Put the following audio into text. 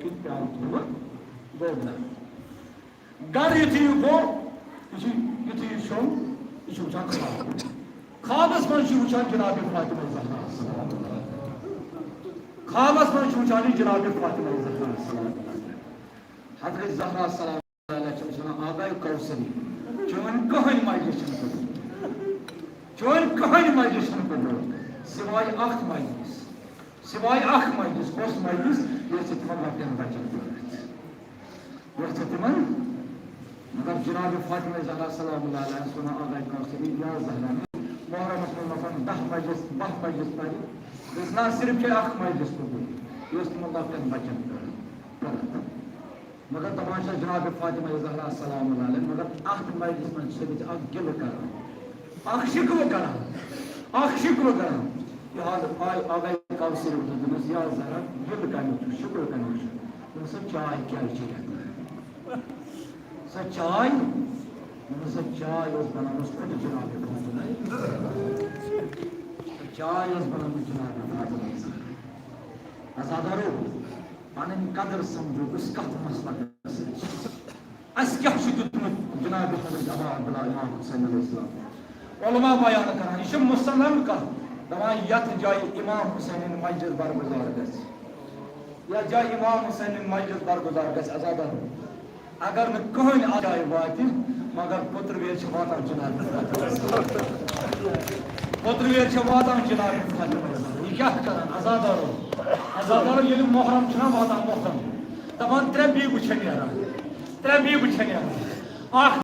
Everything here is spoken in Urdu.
کی پیار کی گوڑنا گر یتھی گو یتھی شو یہ وچان خواب خوابس من وچان جناب فاطمہ زہرا خوابس من وچان جناب فاطمہ زہرا حضرت زہرا سلام علیہ آبائی کوثری چون کہانی مجلس چون کہانی مجلس سوائے اخ مجلس سوائے اخ مجلس کس مجلس یہ تمن لکٹن بچن یہ تمن مگر جناب فاطمہ زہرا سلام اللہ علیہ سنا آبائی کوثری یا زہرا محرم مفن 10 مجلس 12 مجلس پڑھ نہ صرف کہ اخ مجلس پڑھ یہ تمن لکٹن بچن مگر تماشا جناب فاطمہ زہرا سلام اللہ علیہ مگر اخ مجلس من سبت اخ گل کران اخ شکو کران یہ حال آگائی کوثر دنس یا زہرا گل کرنے شکر کرنے سا چائے کیا چیز سا چائے سا چائے اس بنامس کھٹ جناب فاطمہ چائے اس بنامس جناب فاطمہ زہرا ازادارو پانن قدر سمجھو اس کت مسئلہ اس کیا دتمت جناب حضرت ابا عبداللہ امام حسین علیہ السلام علماء بیان کران یہ مسلم کا دپان یت جائے امام حسین مجلس برگزار گژھِ یا جائے امام حسین مجلس برگزار گژھِ ازادار اگر نہ کہین جائے واتہِ مگر پتر ویر واتان جناب پتر ویر واتان جناب فاطمہ یہ کیا کران ازادارو یہ محرم چھنا واتان محرم دپان 3 بیگ چھِ نیران 3 بیگ چھِ نیران اخ